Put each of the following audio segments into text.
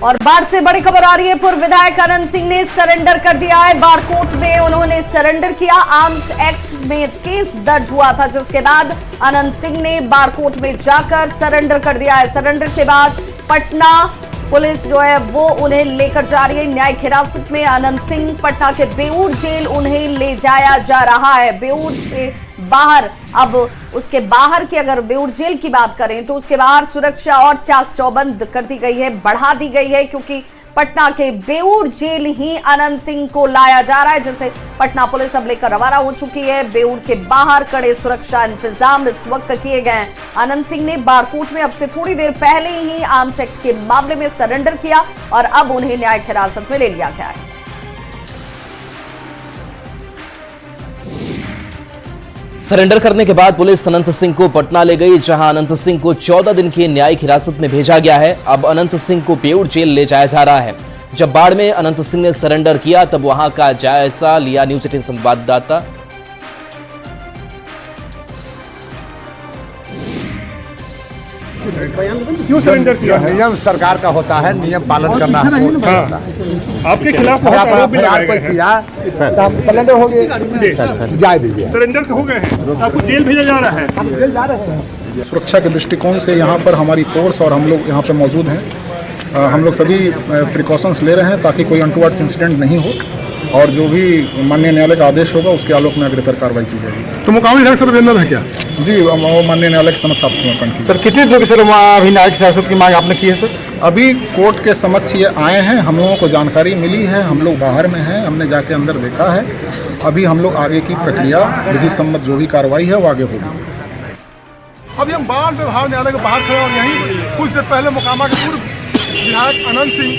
और बाढ़ से बड़ी खबर आ रही है। पूर्व विधायक अनंत सिंह ने सरेंडर कर दिया है। बाढ़ कोर्ट में उन्होंने सरेंडर किया। आर्म्स एक्ट में केस दर्ज हुआ था, जिसके बाद अनंत सिंह ने बाढ़ कोर्ट में जाकर सरेंडर कर दिया है। सरेंडर के बाद पटना पुलिस जो है वो उन्हें लेकर जा रही है न्यायिक हिरासत में। अनंत सिंह पटना के बेऊर जेल उन्हें ले जाया जा रहा है। बेऊर के बाहर, अब उसके बाहर की अगर बेऊर जेल की बात करें तो उसके बाहर सुरक्षा और चाक चौबंद कर दी गई है, बढ़ा दी गई है, क्योंकि पटना के बेऊर जेल ही अनंत सिंह को लाया जा रहा है, जिसे पटना पुलिस अब लेकर रवाना हो चुकी है। बेऊर के बाहर कड़े सुरक्षा इंतजाम इस वक्त किए गए हैं। अनंत सिंह ने बाढ़कोट में अब से थोड़ी देर पहले ही आर्म्स एक्ट के मामले में सरेंडर किया और अब उन्हें न्यायिक हिरासत में ले लिया गया है। सरेंडर करने के बाद पुलिस अनंत सिंह को पटना ले गई, जहां अनंत सिंह को 14 दिन की न्यायिक हिरासत में भेजा गया है। अब अनंत सिंह को बेऊर जेल ले जाया जा रहा है। जब बाढ़ में अनंत सिंह ने सरेंडर किया तब वहां का जायजा लिया न्यूज 18 संवाददाता। क्यों सरेंडर किया? नियम सरकार का होता है, नियम पालन करना होता है। आपके खिलाफ सरेंडर हो गए, जाए दीजिए। सरेंडर हो गए हैं, आपको जेल भेजा जा रहा है। हम जेल जा रहे हैं। सुरक्षा के दृष्टिकोण से यहाँ पर हमारी फोर्स और हम लोग यहाँ पर मौजूद हैं। हम लोग सभी प्रिकॉशंस ले रहे हैं ताकि कोई अनटूवर्ड्स इंसिडेंट नहीं हो, और जो भी माननीय न्यायालय का आदेश होगा उसके आलोक में अग्रतर कार्रवाई की जाएगी। तो मुकामी विधायक सर अभिनंदन है क्या? जी, वो माननीय न्यायालय के समक्ष आप समर्पण की। सर कितने दिनों की सर अभी न्यायिक हिरासत की मांग आपने की है सर? अभी कोर्ट के समक्ष ये आए हैं, हम लोगों को जानकारी मिली है, हम लोग बाहर में हैं, हमने जाके अंदर देखा है। अभी हम लोग आगे की प्रक्रिया विधि सम्मत जो भी कार्रवाई है वो आगे होगी। अभी हम बाढ़ विभाग न्यायालय के बाहर खड़े और यहीं कुछ देर पहले मोकामा के पूर्व विधायक अनंत सिंह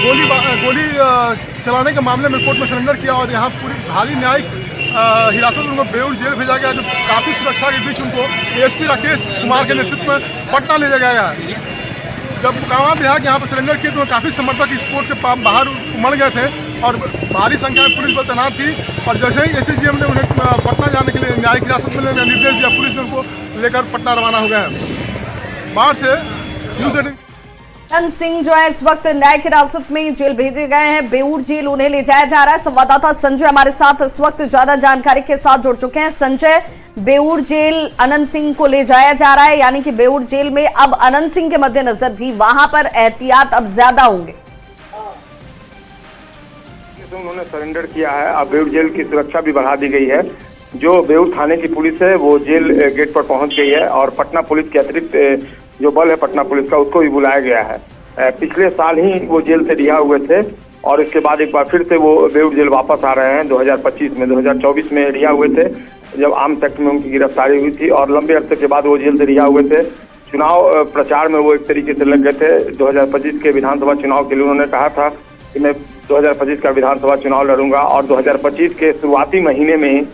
गोली चलाने के मामले में कोर्ट में सरेंडर किया और यहाँ पूरी भारी न्यायिक हिरासत में उनको बेऊर जेल भेजा गया, जो काफ़ी सुरक्षा के बीच उनको एएसपी राकेश कुमार के नेतृत्व में पटना ले जाया गया है। जब मोकामा विधायक यहाँ पर सरेंडर किए तो काफ़ी समर्थक इस कोर्ट के बाहर उमड़ गए थे और भारी संख्या में पुलिस बल तैनात थी। और जैसे ही एसीजीएम ने उन्हें पटना जाने के लिए न्यायिक हिरासत में लेने का निर्देश दिया, पुलिस ने उनको लेकर पटना रवाना हो गए हैं। बाढ़ से न्यूज़ 18 अनंत सिंह जो है इस वक्त न्यायिक हिरासत में जेल भेजे गए हैं। बेऊर जेल उन्हें ले जाया जा रहा है। संवाददाता संजय हमारे साथ इस वक्त ज्यादा जानकारी के साथ जुड़ चुके हैं। संजय, बेऊर जेल अनंत सिंह को ले जाया जा रहा है, यानी कि बेऊर जेल में अब अनंत सिंह के मद्देनजर भी वहां पर एहतियात अब ज्यादा होंगे। उन्होंने सरेंडर किया है, अब बेऊर जेल की सुरक्षा भी बढ़ा दी गई है। जो बेऊर थाने की पुलिस है वो जेल गेट पर पहुंच गई है और पटना पुलिस के अतिरिक्त जो बल है पटना पुलिस का उसको भी बुलाया गया है। पिछले साल ही वो जेल से रिहा हुए थे और इसके बाद एक बार फिर से वो बेऊर जेल वापस आ रहे हैं। 2025 में 2024 में रिहा हुए थे जब आर्म्स एक्ट में उनकी गिरफ्तारी हुई थी और लंबे अरसे के बाद वो जेल से रिहा हुए थे। चुनाव प्रचार में वो एक तरीके से लग गए थे। 2025 के विधानसभा चुनाव के लिए उन्होंने कहा था कि मैं 2025 का विधानसभा चुनाव लड़ूंगा और 2025 के शुरुआती महीने में ही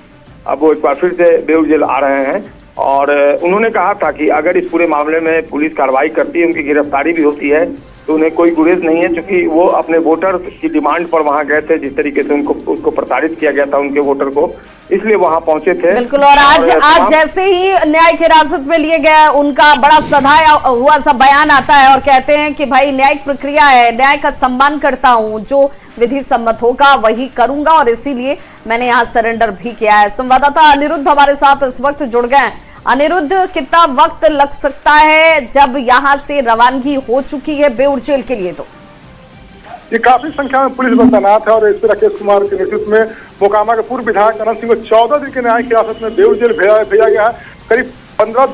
अब वो एक बार फिर से बेऊर जेल आ रहे हैं। और उन्होंने कहा था कि अगर इस पूरे मामले में पुलिस कार्रवाई करती है, उनकी गिरफ्तारी भी होती है, तो उन्हें कोई गुरेज नहीं है, क्योंकि वो अपने वोटर की डिमांड पर वहां गए थे। जिस तरीके से उसको प्रताड़ित किया गया था उनके वोटर को, इसलिए वहां पहुंचे थे। बिल्कुल। और आज जैसे ही न्यायिक हिरासत में लिए गए, उनका बड़ा सधाया हुआ सा बयान आता है और कहते हैं कि भाई न्यायिक प्रक्रिया है, न्याय का सम्मान करता हूं, जो विधि सम्मत होगा वही करूंगा और इसीलिए मैंने यहाँ सरेंडर भी किया है। संवाददाता अनिरुद्ध हमारे साथ इस वक्त जुड़ गए। अनिरुद्ध, कितना वक्त लग सकता है जब यहाँ से रवानगी हो चुकी है बेऊर जेल के लिए? तो ये काफी संख्या में पुलिस बल तैनात है और एसपी राकेश कुमार के नेतृत्व में मोकामा के पूर्व विधायक अनंत सिंह को 14 दिन के न्यायिक हिरासत में बेऊर जेल भेजा गया है। करीब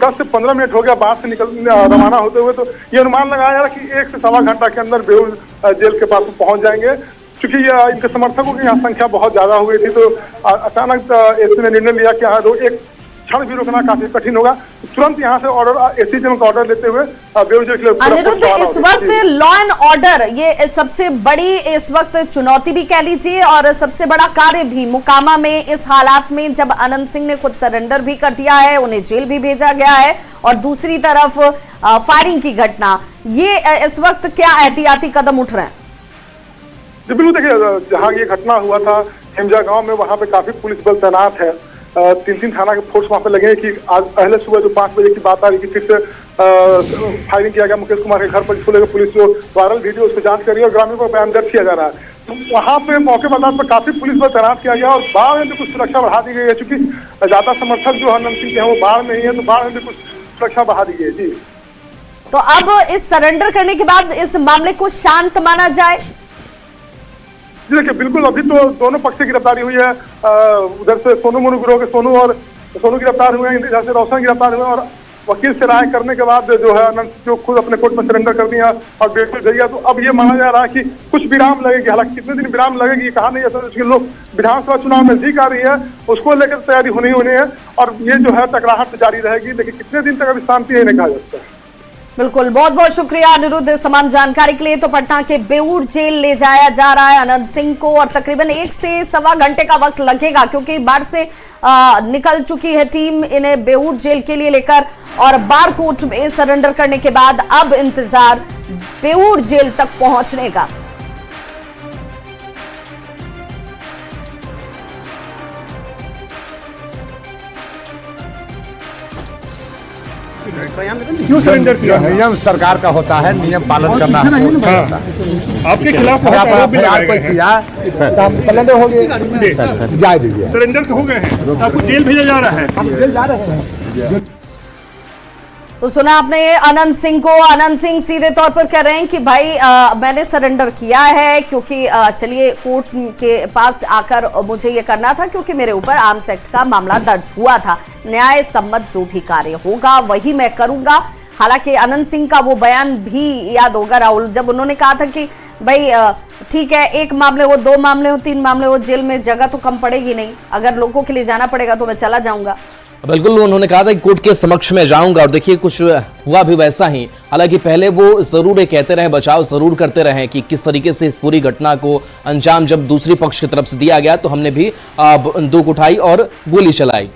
10 से 15 मिनट हो गया बाहर से रवाना होते हुए। तो ये अनुमान लगाया जा रहा है कि 1 से सवा घंटा के अंदर बेऊर जेल के पास पहुंच जाएंगे। क्योंकि इनके समर्थकों की यहाँ संख्या बहुत ज्यादा हो गई थी, तो अचानक एसपी ने निर्णय लिया कि यहाँ एक क्षण भी रुकना काफी कठिन होगा। तुरंत यहाँ से ऑर्डर एसीजीएम का ऑर्डर लेते हुए बेऊर जेल के लिए। अनिरुद्ध, इस वक्त लॉ एंड ऑर्डर ये सबसे बड़ी इस वक्त चुनौती भी कह लीजिए और सबसे बड़ा कार्य भी मोकामा में इस हालात में, जब अनंत सिंह ने खुद सरेंडर भी कर दिया है, उन्हें जेल भी भेजा गया है और दूसरी तरफ फायरिंग की घटना, ये इस वक्त क्या एहतियाती कदम उठ रहे हैं? जी बिल्कुल, देखिए जहाँ ये घटना हुआ था हिमजा गांव में, वहाँ पे काफी पुलिस बल तैनात है। 3 थाना के फोर्स वहाँ पे लगे कि आज पहले सुबह जो 5 बजे की बात आ रही कि फिर से फायरिंग किया गया मुकेश कुमार के घर पर, जिसको लेकर पुलिस जो वायरल वीडियो उसको जांच कर रही है और ग्रामीणों को बयान दर्ज किया जा रहा है। तो वहाँ पे मौके पर काफी पुलिस बल तैनात किया गया और बाढ़ में भी कुछ सुरक्षा बढ़ा दी गई है, चूंकि ज्यादा समर्थक जो आनंद सिंह के हैं वो बाढ़ में ही है, तो बाढ़ में भी कुछ सुरक्षा बढ़ा दी गई है। जी, तो अब इस सरेंडर करने के बाद इस मामले को शांत माना जाए? जी देखिए, बिल्कुल अभी तो दोनों पक्ष की गिरफ्तारी हुई है। उधर से सोनू मोनू गिरोह के सोनू गिरफ्तार हुए हैं, इधर से रोशन गिरफ्तार हुए हैं और वकील से राय करने के बाद जो है अनंत जो खुद अपने कोर्ट में सरेंडर कर दिया और बेल पर गया। तो अब ये माना जा रहा है कि कुछ विराम लगेगी, हालांकि कितने दिन विराम लगेगी ये कहा नहीं है सर, लोग विधानसभा चुनाव में जीत आ रही है उसको लेकर तैयारी होनी है और ये जो है टकराहट जारी रहेगी, लेकिन कितने दिन तक अभी शांति है नहीं कहा जा सकता है। बिल्कुल, बहुत बहुत शुक्रिया अनिरुद्ध इस तमाम जानकारी के लिए। तो पटना के बेऊर जेल ले जाया जा रहा है अनंत सिंह को और तकरीबन 1 से सवा घंटे का वक्त लगेगा, क्योंकि बाढ़ से निकल चुकी है टीम इन्हें बेऊर जेल के लिए लेकर और बारकोट में सरेंडर करने के बाद अब इंतजार बेऊर जेल तक पहुंचने का। क्यों सरेंडर किया? नियम सरकार का होता है, नियम पालन करना होता है। आपके खिलाफ आरोप भी लगाए गए हैं। सरेंडर हो गए, जाए दीजिए। सरेंडर हो गए हैं, आपको जेल भेजा जा रहा है। हम जेल जा रहे हैं। तो सुना आपने अनंत सिंह को। अनंत सिंह सीधे तौर पर कह रहे हैं कि भाई मैंने सरेंडर किया है क्योंकि चलिए कोर्ट के पास आकर मुझे ये करना था क्योंकि मेरे ऊपर आर्म्स एक्ट का मामला दर्ज हुआ था, न्याय सम्मत जो भी कार्य होगा वही मैं करूंगा। हालांकि अनंत सिंह का वो बयान भी याद होगा राहुल, जब उन्होंने कहा था कि भाई ठीक है, 1 मामले हो, 2 मामले हो, 3 मामले हो, जेल में जगह तो कम पड़ेगी नहीं, अगर लोगों के लिए जाना पड़ेगा तो मैं चला जाऊंगा। बिल्कुल, उन्होंने कहा था कि कोर्ट के समक्ष में जाऊंगा और देखिए कुछ हुआ भी वैसा ही। हालांकि पहले वो जरूर ये कहते रहे, बचाव जरूर करते रहे कि किस तरीके से इस पूरी घटना को अंजाम जब दूसरी पक्ष की तरफ से दिया गया तो हमने भी बंदूक उठाई और गोली चलाई।